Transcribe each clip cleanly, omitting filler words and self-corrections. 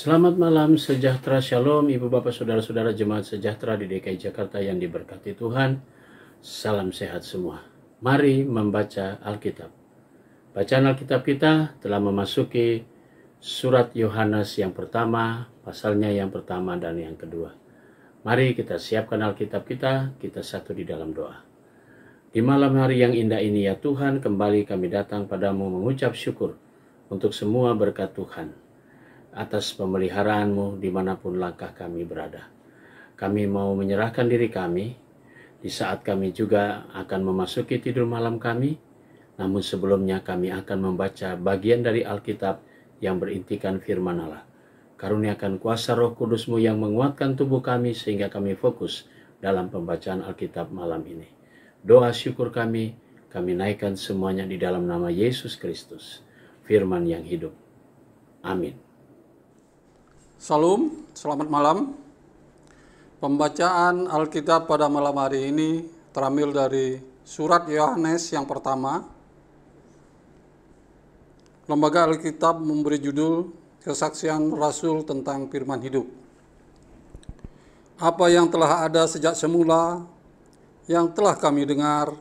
Selamat malam, sejahtera shalom Ibu Bapak Saudara-saudara jemaat sejahtera di DKI Jakarta yang diberkati Tuhan. Salam sehat semua. Mari membaca Alkitab. Bacaan Alkitab kita telah memasuki surat Yohanes yang pertama, pasalnya yang pertama dan yang kedua. Mari kita siapkan Alkitab kita satu di dalam doa. Di malam hari yang indah ini ya Tuhan, kembali kami datang padamu mengucap syukur untuk semua berkat Tuhan atas pemeliharaan-Mu dimanapun langkah kami berada. Kami mau menyerahkan diri kami di saat kami juga akan memasuki tidur malam kami, namun sebelumnya kami akan membaca bagian dari Alkitab yang berintikan firman Allah. Karuniakan kuasa Roh Kudus-Mu yang menguatkan tubuh kami sehingga kami fokus dalam pembacaan Alkitab malam ini. Doa syukur kami naikkan semuanya di dalam nama Yesus Kristus, firman yang hidup. Amin. Salam, selamat malam. Pembacaan Alkitab pada malam hari ini terambil dari surat Yohanes yang pertama. Lembaga Alkitab memberi judul Kesaksian Rasul tentang Firman Hidup. Apa yang telah ada sejak semula, yang telah kami dengar,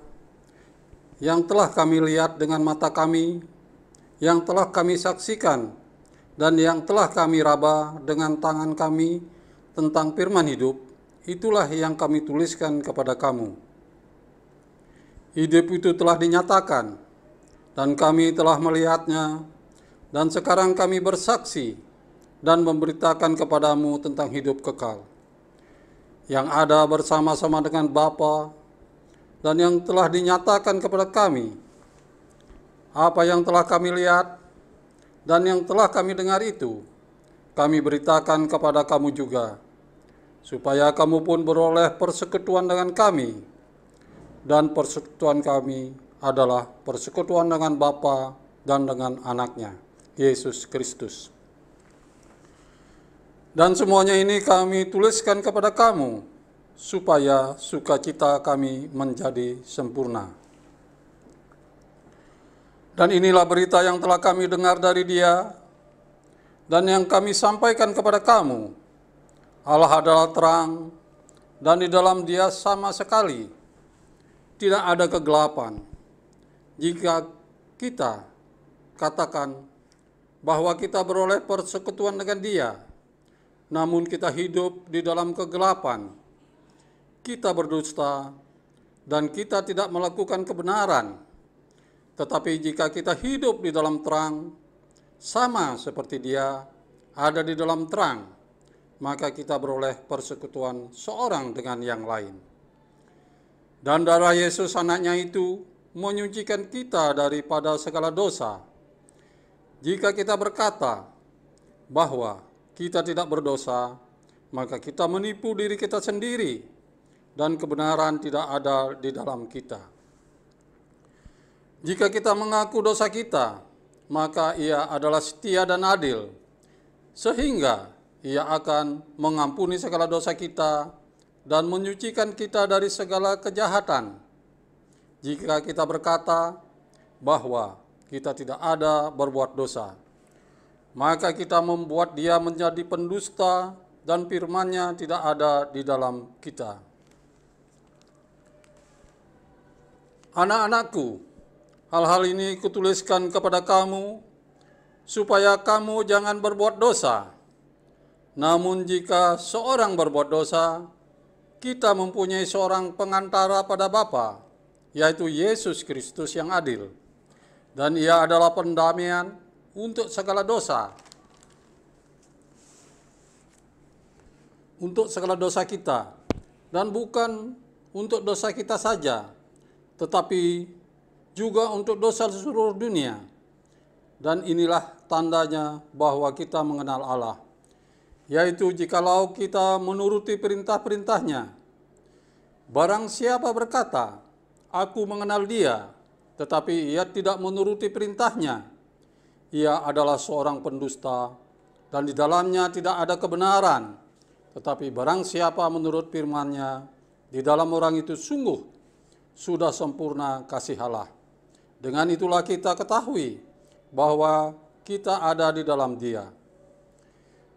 yang telah kami lihat dengan mata kami, yang telah kami saksikan, dan yang telah kami raba dengan tangan kami tentang firman hidup, itulah yang kami tuliskan kepada kamu. Hidup itu telah dinyatakan, dan kami telah melihatnya, dan sekarang kami bersaksi dan memberitakan kepadamu tentang hidup kekal, yang ada bersama-sama dengan Bapa, dan yang telah dinyatakan kepada kami. Apa yang telah kami lihat, dan yang telah kami dengar itu, kami beritakan kepada kamu juga, supaya kamu pun beroleh persekutuan dengan kami. Dan persekutuan kami adalah persekutuan dengan Bapa dan dengan Anaknya, Yesus Kristus. Dan semuanya ini kami tuliskan kepada kamu, supaya sukacita kami menjadi sempurna. Dan inilah berita yang telah kami dengar dari Dia, dan yang kami sampaikan kepada kamu. Allah adalah terang, dan di dalam Dia sama sekali tidak ada kegelapan. Jika kita katakan bahwa kita beroleh persekutuan dengan Dia, namun kita hidup di dalam kegelapan, kita berdusta, dan kita tidak melakukan kebenaran. Tetapi jika kita hidup di dalam terang, sama seperti Dia ada di dalam terang, maka kita beroleh persekutuan seorang dengan yang lain. Dan darah Yesus Anaknya itu menyucikan kita daripada segala dosa. Jika kita berkata bahwa kita tidak berdosa, maka kita menipu diri kita sendiri, dan kebenaran tidak ada di dalam kita. Jika kita mengaku dosa kita, maka Ia adalah setia dan adil, sehingga Ia akan mengampuni segala dosa kita dan menyucikan kita dari segala kejahatan. Jika kita berkata bahwa kita tidak ada berbuat dosa, maka kita membuat Dia menjadi pendusta dan firman-Nya tidak ada di dalam kita. Anak-anakku, hal-hal ini kutuliskan kepada kamu, supaya kamu jangan berbuat dosa. Namun jika seorang berbuat dosa, kita mempunyai seorang pengantara pada Bapa, yaitu Yesus Kristus yang adil. Dan Ia adalah pendamaian untuk segala dosa. Untuk segala dosa kita. Dan bukan untuk dosa kita saja, tetapi juga untuk dosa seluruh dunia. Dan inilah tandanya bahwa kita mengenal Allah, yaitu jikalau kita menuruti perintah-perintahnya. Barang siapa berkata, aku mengenal Dia, tetapi ia tidak menuruti perintahnya, ia adalah seorang pendusta, dan di dalamnya tidak ada kebenaran. Tetapi barang siapa menurut firman-Nya, di dalam orang itu sungguh sudah sempurna kasih Allah. Dengan itulah kita ketahui bahwa kita ada di dalam Dia.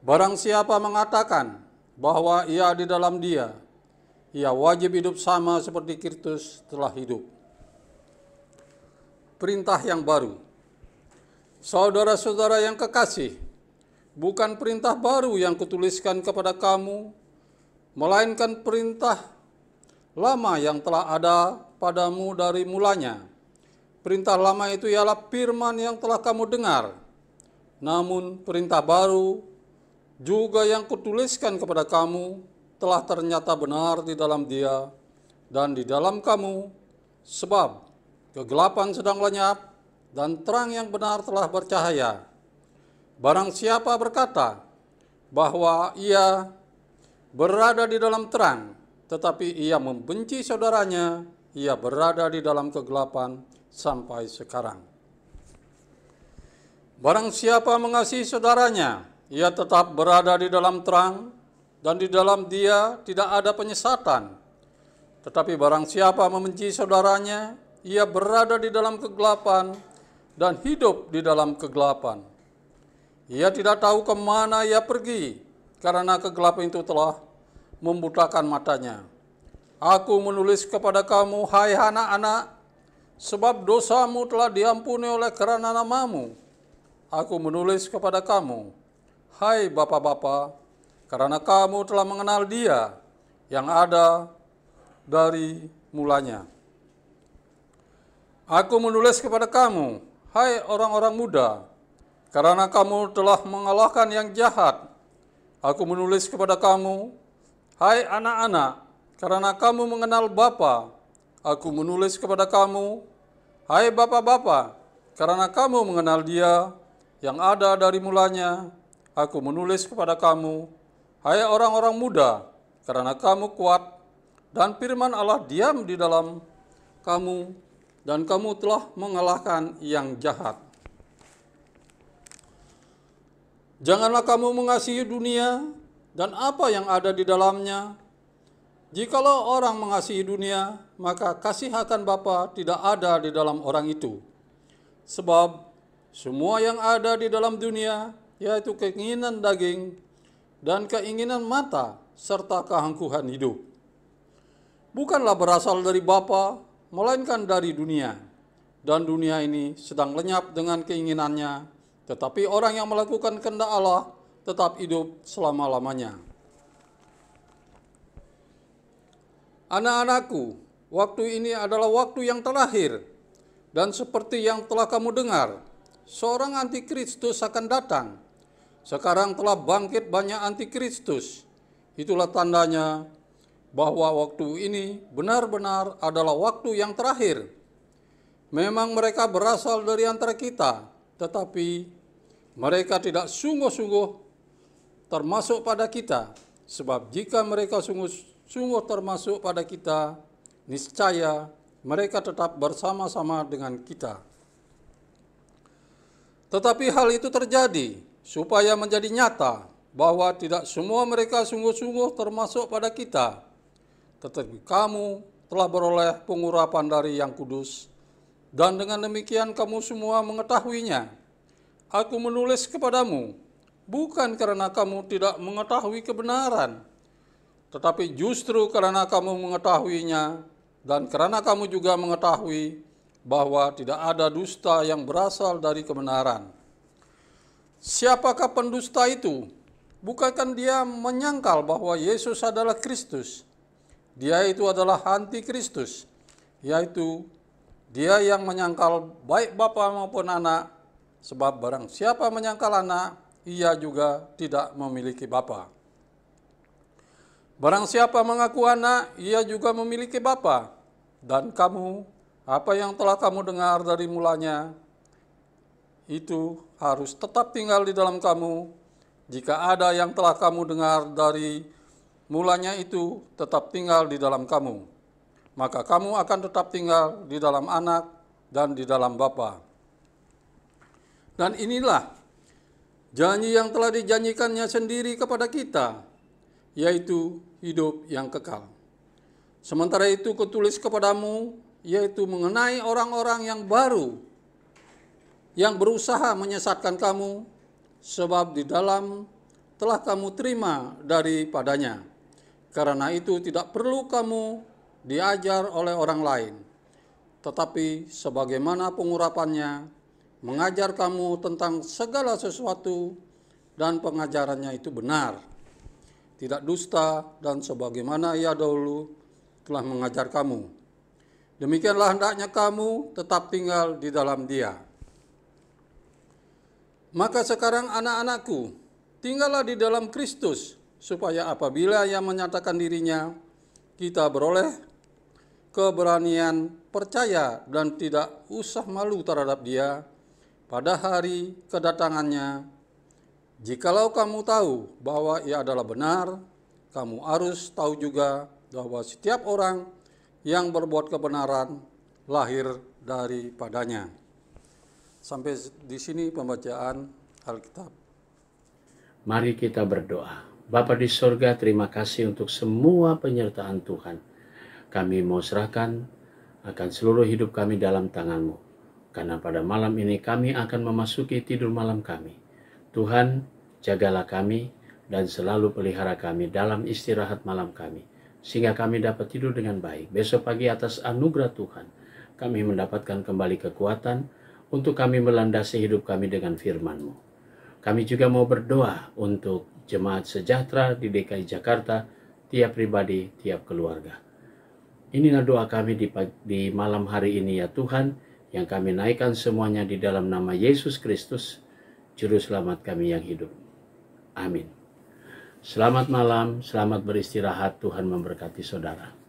Barang siapa mengatakan bahwa ia di dalam Dia, ia wajib hidup sama seperti Kristus telah hidup. Perintah yang baru. Saudara-saudara yang kekasih, bukan perintah baru yang kutuliskan kepada kamu, melainkan perintah lama yang telah ada padamu dari mulanya. Perintah lama itu ialah firman yang telah kamu dengar. Namun perintah baru juga yang kutuliskan kepada kamu telah ternyata benar di dalam Dia dan di dalam kamu, sebab kegelapan sedang lenyap dan terang yang benar telah bercahaya. Barang siapa berkata bahwa ia berada di dalam terang, tetapi ia membenci saudaranya, ia berada di dalam kegelapan sampai sekarang. Barang siapa mengasihi saudaranya, ia tetap berada di dalam terang, dan di dalam Dia tidak ada penyesatan. Tetapi barang siapa membenci saudaranya, ia berada di dalam kegelapan dan hidup di dalam kegelapan. Ia tidak tahu kemana ia pergi, karena kegelapan itu telah membutakan matanya. Aku menulis kepada kamu, hai anak-anak, sebab dosamu telah diampuni oleh karena namamu. Aku menulis kepada kamu, hai bapak-bapak, karena kamu telah mengenal Dia yang ada dari mulanya. Aku menulis kepada kamu, hai orang-orang muda, karena kamu telah mengalahkan yang jahat. Aku menulis kepada kamu, hai anak-anak, karena kamu mengenal Bapa. Aku menulis kepada kamu, hai bapak-bapak, karena kamu mengenal Dia yang ada dari mulanya. Aku menulis kepada kamu, hai orang-orang muda, karena kamu kuat, dan firman Allah diam di dalam kamu, dan kamu telah mengalahkan yang jahat. Janganlah kamu mengasihi dunia dan apa yang ada di dalamnya. Jikalau orang mengasihi dunia, maka kasih akan Bapa tidak ada di dalam orang itu. Sebab semua yang ada di dalam dunia, yaitu keinginan daging dan keinginan mata, serta keangkuhan hidup, bukanlah berasal dari Bapa, melainkan dari dunia. Dan dunia ini sedang lenyap dengan keinginannya, tetapi orang yang melakukan kehendak Allah tetap hidup selama-lamanya. Anak-anakku, waktu ini adalah waktu yang terakhir, dan seperti yang telah kamu dengar, seorang antikristus akan datang. Sekarang telah bangkit banyak antikristus. Itulah tandanya bahwa waktu ini benar-benar adalah waktu yang terakhir. Memang mereka berasal dari antara kita, tetapi mereka tidak sungguh-sungguh termasuk pada kita. Sebab jika mereka sungguh-sungguh termasuk pada kita, niscaya mereka tetap bersama-sama dengan kita. Tetapi hal itu terjadi supaya menjadi nyata bahwa tidak semua mereka sungguh-sungguh termasuk pada kita, tetapi kamu telah beroleh pengurapan dari Yang Kudus, dan dengan demikian kamu semua mengetahuinya. Aku menulis kepadamu, bukan karena kamu tidak mengetahui kebenaran, tetapi justru karena kamu mengetahuinya, dan karena kamu juga mengetahui bahwa tidak ada dusta yang berasal dari kebenaran. Siapakah pendusta itu? Bukankah dia menyangkal bahwa Yesus adalah Kristus? Dia itu adalah antikristus, yaitu dia yang menyangkal baik bapa maupun anak, sebab barang siapa menyangkal anak, ia juga tidak memiliki bapa. Barang siapa mengaku anak, ia juga memiliki bapa. Dan kamu, apa yang telah kamu dengar dari mulanya, itu harus tetap tinggal di dalam kamu. Jika ada yang telah kamu dengar dari mulanya itu tetap tinggal di dalam kamu, maka kamu akan tetap tinggal di dalam anak dan di dalam Bapa. Dan inilah janji yang telah dijanjikannya sendiri kepada kita, yaitu hidup yang kekal. Sementara itu kutulis kepadamu, yaitu mengenai orang-orang yang baru, yang berusaha menyesatkan kamu, sebab di dalam telah kamu terima daripadanya. Karena itu tidak perlu kamu diajar oleh orang lain, tetapi sebagaimana pengurapannya, mengajar kamu tentang segala sesuatu dan pengajarannya itu benar, tidak dusta, dan sebagaimana ia dahulu telah mengajar kamu. Demikianlah hendaknya kamu tetap tinggal di dalam Dia. Maka sekarang anak-anakku, tinggallah di dalam Kristus, supaya apabila Ia menyatakan dirinya, kita beroleh keberanian percaya dan tidak usah malu terhadap Dia pada hari kedatangannya. Jikalau kamu tahu bahwa Ia adalah benar, kamu harus tahu juga bahwa setiap orang yang berbuat kebenaran lahir daripadanya. Sampai di sini pembacaan Alkitab. Mari kita berdoa. Bapa di sorga, terima kasih untuk semua penyertaan Tuhan. Kami mau serahkan akan seluruh hidup kami dalam tangan-Mu. Karena pada malam ini kami akan memasuki tidur malam kami. Tuhan, jagalah kami dan selalu pelihara kami dalam istirahat malam kami. Sehingga kami dapat tidur dengan baik. Besok pagi atas anugerah Tuhan, kami mendapatkan kembali kekuatan untuk kami melandasi hidup kami dengan firman-Mu. Kami juga mau berdoa untuk Jemaat Sejahtera di DKI Jakarta, tiap pribadi, tiap keluarga. Inilah doa kami di malam hari ini ya Tuhan, yang kami naikkan semuanya di dalam nama Yesus Kristus, Juru Selamat kami yang hidup. Amin. Selamat malam, selamat beristirahat, Tuhan memberkati saudara.